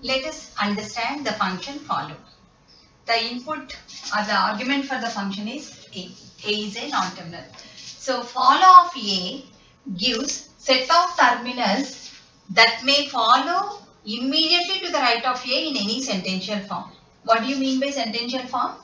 Let us understand the function follow. The input or the argument for the function is A. A is a non-terminal. So follow of A gives set of terminals that may follow immediately to the right of A in any sentential form. What do you mean by sentential form?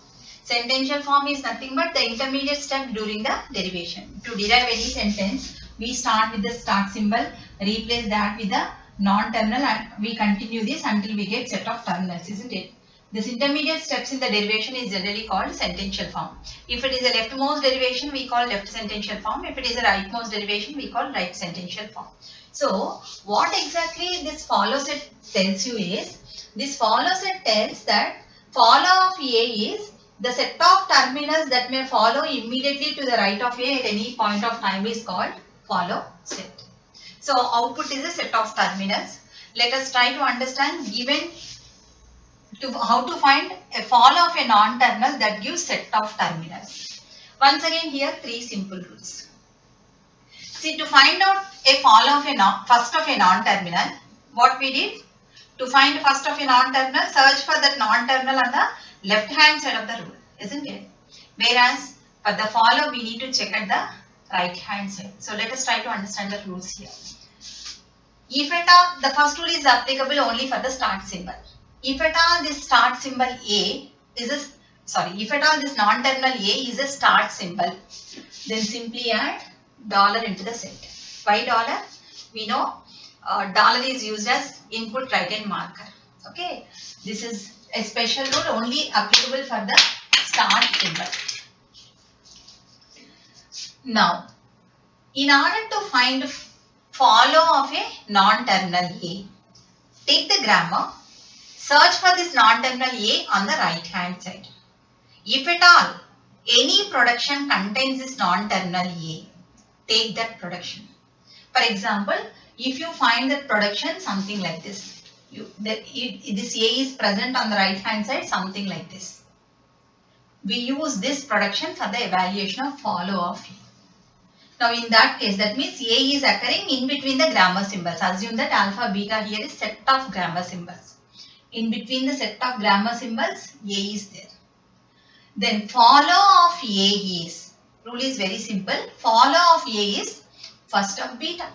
Sentential form is nothing but the intermediate step during the derivation. To derive any sentence, we start with the start symbol, replace that with the non-terminal, and we continue this until we get set of terminals, isn't it? This intermediate steps in the derivation is generally called sentential form. If it is a leftmost derivation, we call left sentential form. If it is a rightmost derivation, we call right sentential form. So, what exactly this follow set tells you is, this follow set tells that follow of A is the set of terminals that may follow immediately to the right of A at any point of time is called follow set. So, output is a set of terminals. Let us try to understand given how to find a follow of a non-terminal that gives set of terminals. Once again here three simple rules. See, to find out a follow of a first of a non-terminal, what we did? To find first of a non-terminal, search for that non-terminal on the left hand side of the rule, isn't it? Whereas for the follow we need to check at the right hand side. So let us try to understand the rules here. If at all, the first rule is applicable only for the start symbol. If at all this start symbol A is a, if at all this non-terminal A is a start symbol, then simply add dollar into the set. Why dollar? We know dollar is used as input right-hand marker. Okay, this is a special rule only applicable for the start symbol. Now, in order to find follow of a non-terminal A, take the grammar. Search for this non-terminal A on the right hand side. If at all any production contains this non-terminal A, take that production. For example, if you find that production something like this, this A is present on the right hand side something like this. We use this production for the evaluation of follow of A. Now in that case, that means A is occurring in between the grammar symbols. Assume that alpha beta here is set of grammar symbols. In between the set of grammar symbols, A is there. Then follow of A is, rule is very simple, follow of A is first of beta.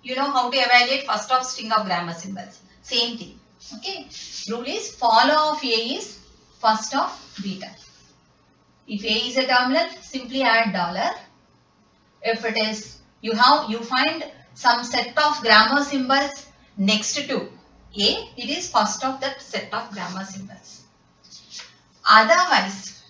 You know how to evaluate first of string of grammar symbols. Same thing. Okay. Rule is follow of A is first of beta. If A is a terminal, simply add dollar. If it is, you find some set of grammar symbols next to A, it is first of that set of grammar symbols. Otherwise,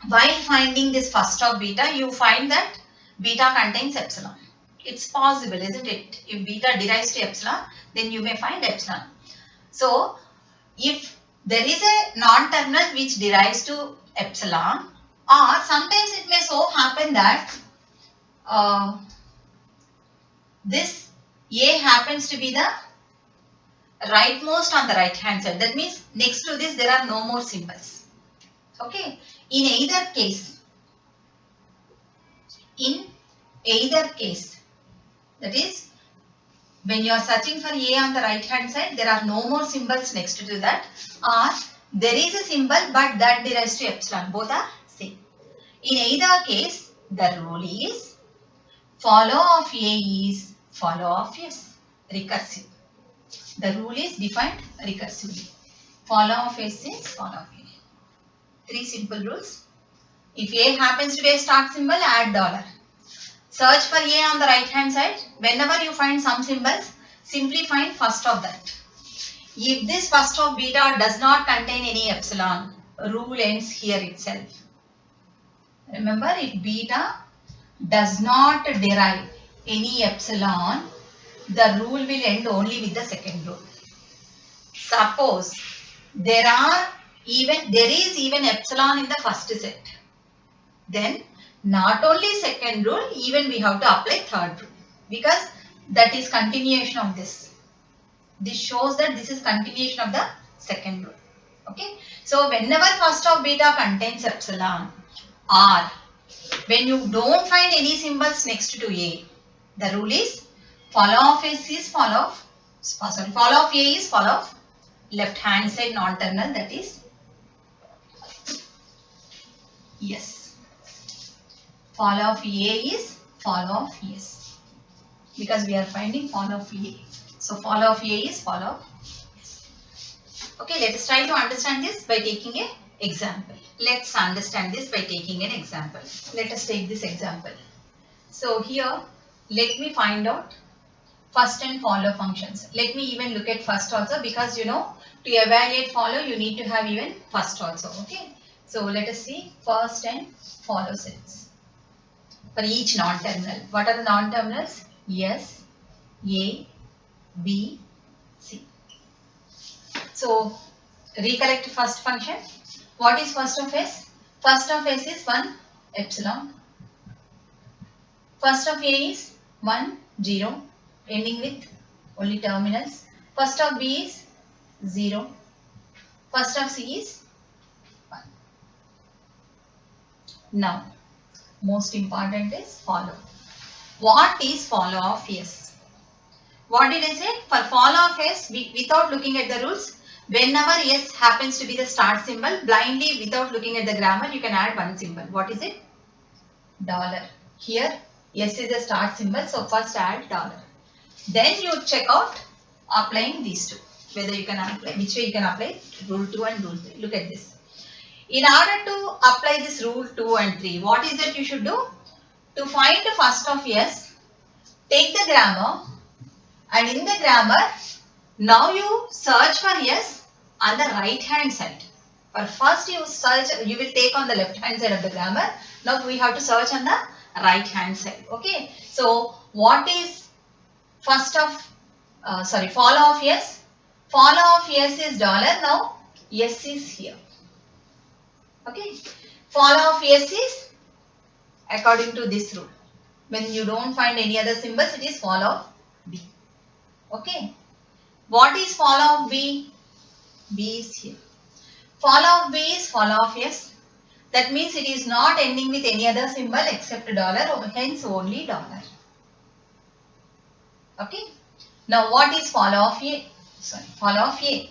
while finding this first of beta, you find that beta contains epsilon. It's possible, isn't it? If beta derives to epsilon, then you may find epsilon. So, if there is a non-terminal which derives to epsilon, or sometimes it may so happen that this A happens to be the rightmost on the right hand side. That means next to this there are no more symbols. Okay. In either case, that is when you are searching for A on the right hand side, there are no more symbols next to that, or there is a symbol but that derives to epsilon. Both are same. In either case, the rule is follow of A is follow of S, recursive. The rule is defined recursively. Follow of S is follow of A. Three simple rules. If A happens to be a start symbol, add dollar. Search for A on the right hand side. Whenever you find some symbols, simply find first of that. If this first of beta does not contain any epsilon, rule ends here itself. Remember, if beta does not derive any epsilon, the rule will end only with the second rule. Suppose there is even epsilon in the first set, then not only second rule, even we have to apply third rule, because that is continuation of this. This shows that this is continuation of the second rule. Okay. So whenever first of beta contains epsilon, or when you don't find any symbols next to A, the rule is follow of S is follow of A is follow of left hand side non-terminal, that is yes. Follow of A is follow of yes, because we are finding follow of A. So follow of A is follow of yes. Okay, let us try to understand this by taking an example. Let's understand this by taking an example. Let us take this example. So here, let me find out first and follow functions. Let me even look at first also, because you know, to evaluate follow you need to have even first also. Okay. So let us see first and follow sets for each non-terminal. What are the non-terminals? S, A, B, C. So recollect first function. What is first of S? First of S is 1 epsilon. First of A is 1 0 ending with only terminals. First of B is 0. First of C is 1. Now, most important is follow. What is follow of S? What did I say? For follow of S, without looking at the rules, whenever S happens to be the start symbol, blindly without looking at the grammar, you can add one symbol. What is it? Dollar. Here, S is the start symbol, so first add dollar. Then you check out applying these two. Whether you can apply, which way you can apply rule 2 and rule 3. Look at this. In order to apply this rule 2 and 3, what is that you should do? To find the first of S, take the grammar, and in the grammar, now you search for S on the right hand side. For first you search, you will take on the left hand side of the grammar. Now we have to search on the right hand side. Okay. So what is first of, follow of S? Follow of S is dollar. Now S is here. Okay. Follow of S is according to this rule. When you don't find any other symbols, it is follow of B. Okay. What is follow of B? B is here. Follow of B is follow of S. That means it is not ending with any other symbol except dollar, hence only dollar. Okay. Now what is follow of A? Follow of A.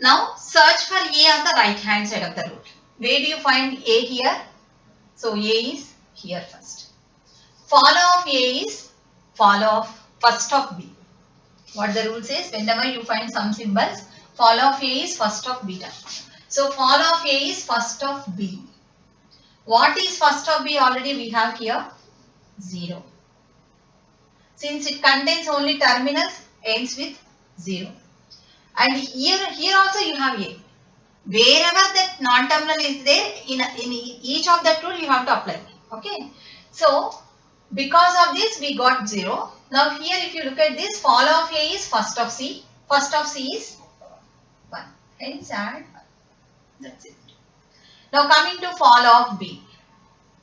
Now search for A on the right hand side of the rule. Where do you find A here? So A is here first. Follow of A is follow of first of B. What the rule says, whenever you find some symbols, follow of A is first of beta. So follow of A is first of B. What is first of B? Already we have here 0. Since it contains only terminals, ends with 0. And here also you have A. Wherever that non-terminal is there, in each of that rule you have to apply. Okay. So because of this we got 0. Now here if you look at this, follow of A is first of C. First of C is 1. Hence add 1. That's it. Now coming to follow of B.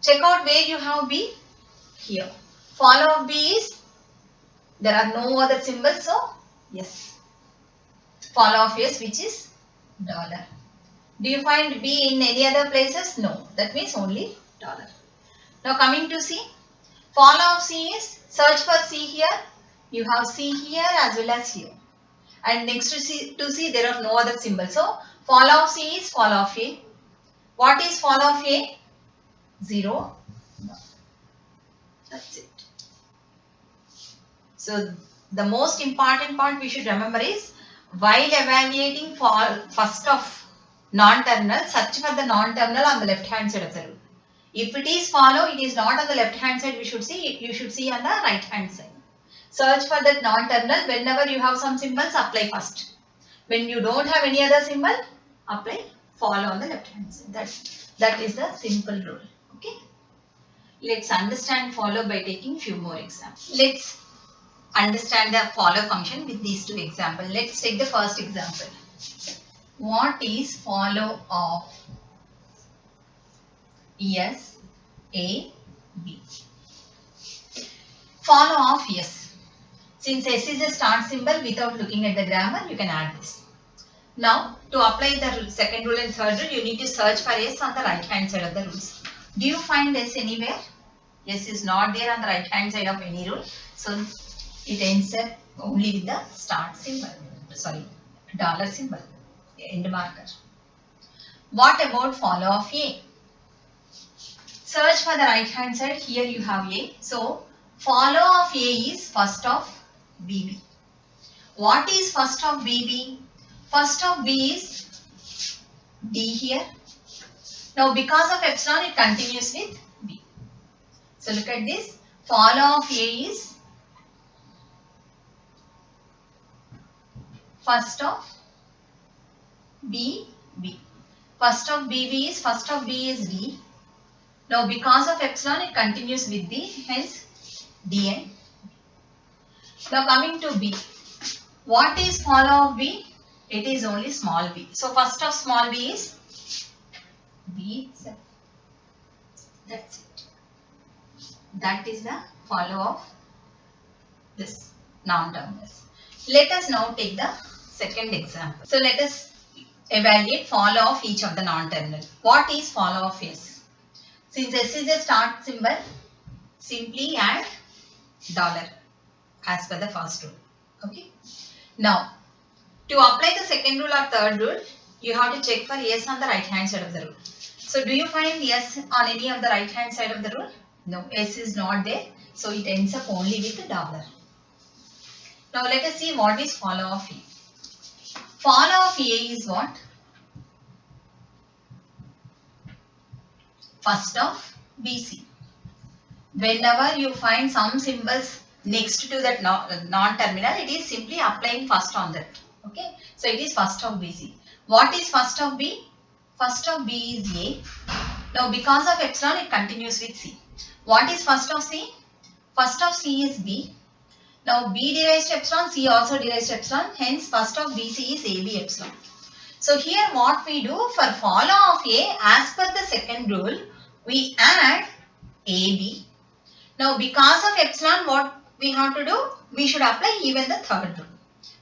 Check out where you have B. Here. Follow of B is, there are no other symbols, so yes. Follow of S, which is dollar. Do you find B in any other places? No. That means only dollar. Now coming to C. Follow of C is, search for C here. You have C here as well as here. And next to C there are no other symbols. So follow of C is follow of A. What is follow of A? 0. That's it. So the most important part we should remember is, while evaluating for first of non-terminal, search for the non-terminal on the left hand side of the rule. If it is follow, it is not on the left hand side, you should see on the right hand side. Search for that non-terminal. Whenever you have some symbols, apply first. When you don't have any other symbol, apply follow on the left hand side. That is the simple rule. Okay. Let's understand follow by taking few more examples. Let's understand the follow function with these two examples. Let's take the first example. What is follow of S, A, B? Follow of S. Since S is a start symbol, without looking at the grammar, you can add this. Now, to apply the second rule and third rule, you need to search for S on the right hand side of the rules. Do you find S anywhere? S is not there on the right hand side of any rule. So, it ends at only with the start symbol, sorry, dollar symbol, end marker. What about follow of A? Search for the right hand side. Here you have A. So follow of A is first of BB. What is first of BB? First of B is D here. Now because of epsilon it continues with B. So look at this. Follow of A is first of B. First of B is D. Now because of epsilon it continues with B, hence D and B. Now coming to B. What is follow of B? It is only small b. So first of small b is B itself. That's it. That is the follow of this non-terminals. Let us now take the second example. So let us evaluate follow of each of the non-terminal. What is follow of S? Since S is a start symbol, simply add dollar as per the first rule. Okay. Now, to apply the second rule or third rule, you have to check for S on the right hand side of the rule. So, do you find S on any of the right hand side of the rule? No, S is not there. So, it ends up only with the dollar. Now, let us see what is follow of A. Follow of A is what? First of BC. Whenever you find some symbols next to that non-terminal, it is simply applying first on that. Okay. So, it is first of BC. What is first of B? First of B is A. Now, because of epsilon, it continues with C. What is first of C? First of C is B. Now, B derives to epsilon, C also derives to epsilon. Hence, first of BC is AB epsilon. So, here what we do for follow of A, as per the second rule, we add AB. Now, because of epsilon, what we have to do? We should apply even the third rule.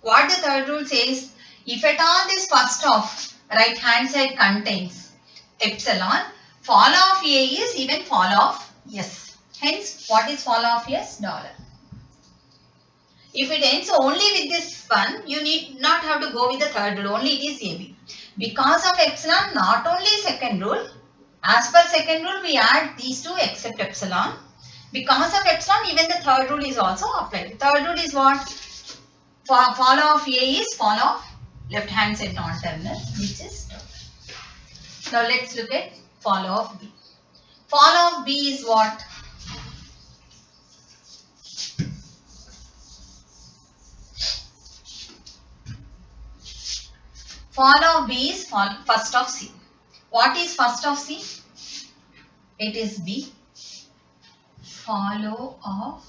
What the third rule says? If at all this first of right hand side contains epsilon, follow of A is even follow of S. Hence, what is follow of S? Dollar. If it ends only with this one, you need not have to go with the third rule. Only it is AB. Because of epsilon, not only second rule. As per second rule, we add these two except epsilon. Because of epsilon, even the third rule is also applied. Third rule is what? Follow of A is follow of left hand side non-terminal, which is dollar. Now let's look at follow of B. Follow of B is what? Follow of B is first of C. What is first of C? It is B. Follow of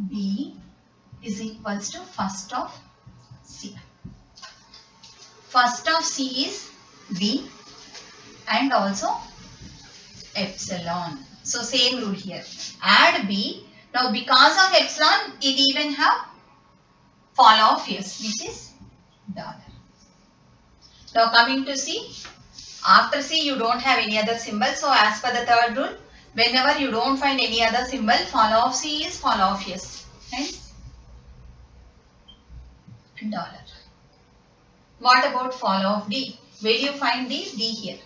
B is equals to first of C. First of C is B and also epsilon. So same rule here. Add B. Now because of epsilon, it even have follow of S, which is dollar. Now coming to C. After C, you don't have any other symbol. So as per the third rule, whenever you don't find any other symbol, follow of C is follow of S. Hence, dollar. What about follow of D? Where do you find D? D here.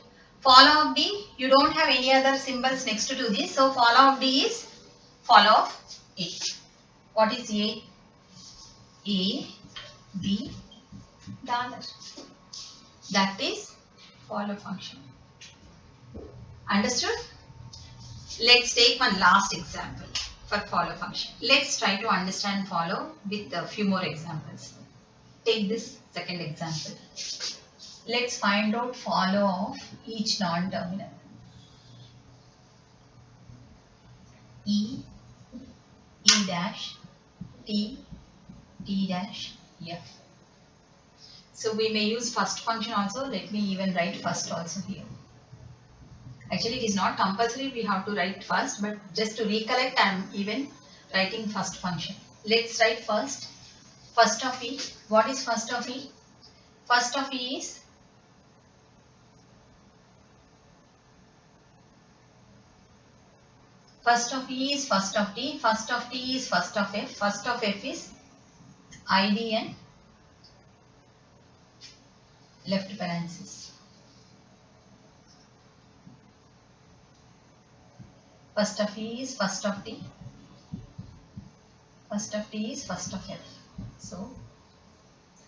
Follow of D, you don't have any other symbols next to this. So follow of D is follow of A. What is A? A, B, dollar. That is follow function. Understood? Let's take one last example for follow function. Let's try to understand follow with a few more examples. Take this second example. Let's find out follow of each non-terminal. E, E dash, T, T dash, F. So we may use first function also. Let me even write first also here. Actually, it is not compulsory we have to write first, but just to recollect, I am even writing first function. Let's write first. First of E. What is first of E? First of E is first of E is first of T. First of T is first of F. First of F is ID and left parenthesis. First of E is first of T. First of T is first of F. So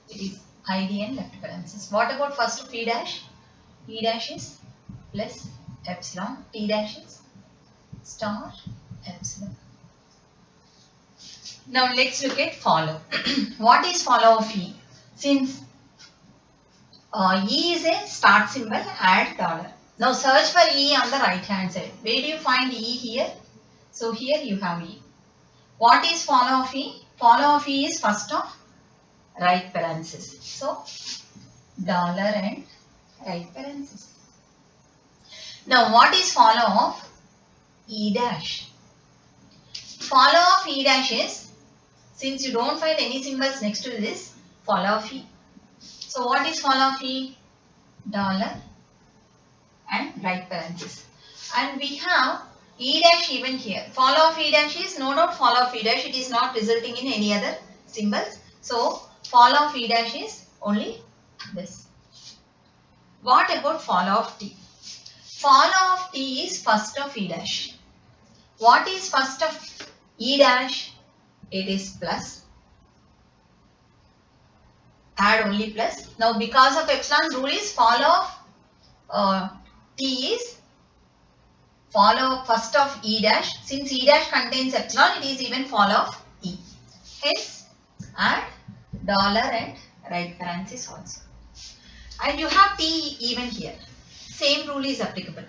it is ID and left parenthesis. What about first of E dash? E dash is plus epsilon. T dash is star epsilon. Now let's look at follow. What is follow of E? Since E is a start symbol, add dollar. Now search for E on the right hand side. Where do you find E here? So here you have E. What is follow of E? Follow of E is first of right parenthesis. So dollar and right parenthesis. Now what is follow of E dash? Follow of E dash is, since you don't find any symbols next to this, follow of E. So what is follow of E? Dollar and right parenthesis. And we have E dash even here. Follow of E dash is no doubt follow of E dash. It is not resulting in any other symbols. So follow of E dash is only this. What about follow of T? Follow of T is first of E dash. What is first of E dash? It is plus. Add only plus. Now because of epsilon, rule is follow of T is follow first of E dash. Since E dash contains epsilon, it is even follow of E. Hence add dollar and right parenthesis also. And you have T even here. Same rule is applicable.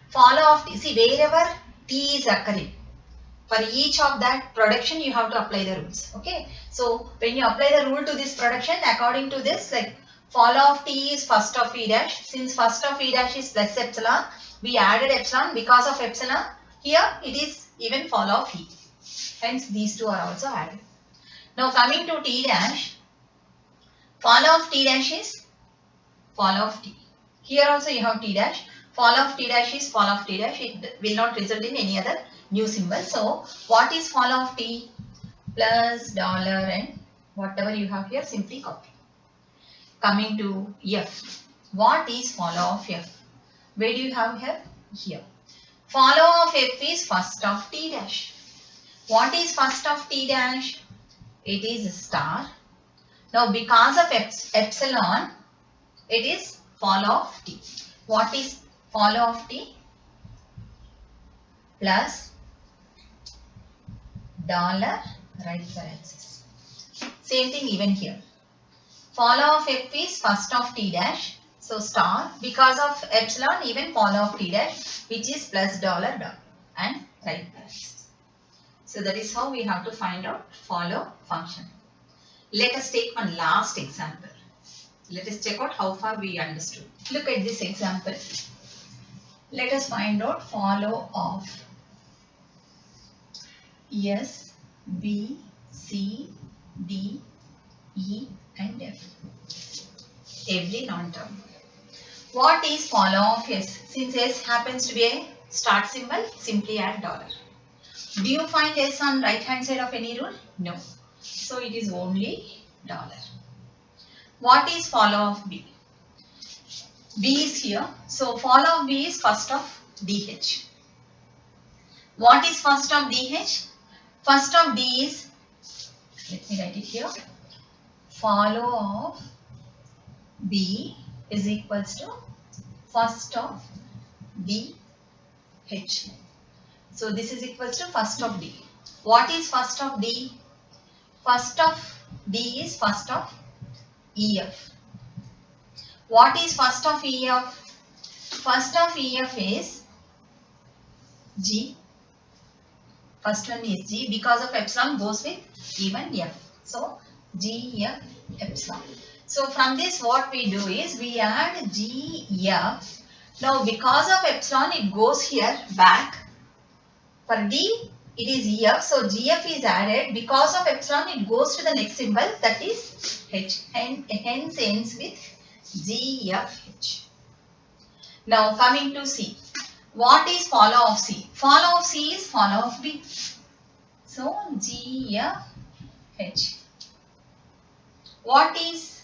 Follow of T. See, wherever T is occurring, for each of that production you have to apply the rules. Okay. So when you apply the rule to this production, according to this, like follow of T is first of E dash. Since first of E dash is plus epsilon, we added epsilon. Because of epsilon, here it is even follow of E. Hence these two are also added. Now coming to T dash, follow of T dash is follow of T. Here also you have T dash. Follow of T dash is follow of T dash. It will not result in any other new symbol. So what is follow of T? Plus dollar and whatever you have here, simply copy. Coming to F. What is follow of F? Where do you have F? Here. Follow of F is first of T dash. What is first of T dash? It is star. Now because of epsilon, it is follow of T. What is follow of T? Plus dollar right parenthesis. Same thing even here. Follow of F is first of T dash. So star, because of epsilon, even follow of T dash, which is plus dollar and right parenthesis. So that is how we have to find out follow function. Let us take one last example. Let us check out how far we understood. Look at this example. Let us find out follow of S, B, C, D, E and F. Every non-term. What is follow of S? Since S happens to be a start symbol, simply add dollar. Do you find S on right hand side of any rule? No. So it is only dollar. What is follow of B? B is here. So follow of B is first of DH. What is first of DH? First of D is, let me write it here. Follow of B is equals to first of DH. So this is equals to first of D. What is first of D? First of D is first of EF. What is first of EF? First of EF is G. First one is G, because of epsilon goes with even F. So G, F, epsilon. So from this what we do is we add G, F. Now because of epsilon it goes here back. For D it is EF, so GF is added. Because of epsilon it goes to the next symbol, that is H. Hence ends with GFH. Now coming to C. What is follow of C? Follow of C is follow of B. So GFH. What is,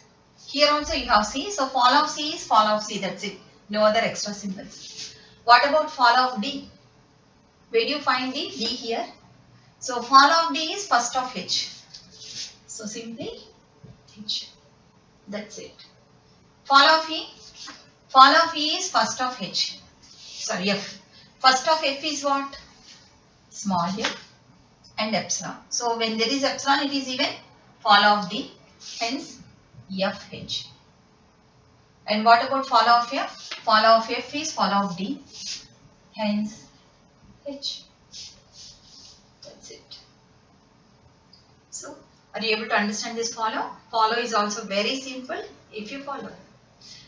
here also you have C. So fall of C is fall of C. That's it. No other extra symbols. What about fall of D? Where do you find D? D here. So fall of D is first of H. So simply H. That's it. Fall of E. Fall of E is first of H. Sorry, F. First of F is what? Small f and epsilon. So when there is epsilon, it is even fall of D. Hence FH. And what about fall of F? Fall of F is fall of D. Hence H. That's it. So are you able to understand this follow? Follow is also very simple if you follow.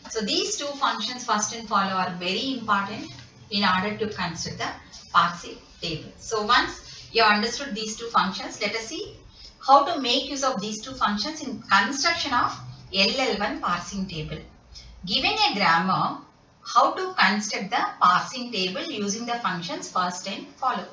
So these two functions, first and follow, are very important in order to construct the parsing table. So once you have understood these two functions, let us see how to make use of these two functions in construction of LL1 parsing table. Given a grammar, how to construct the parsing table using the functions first and follow.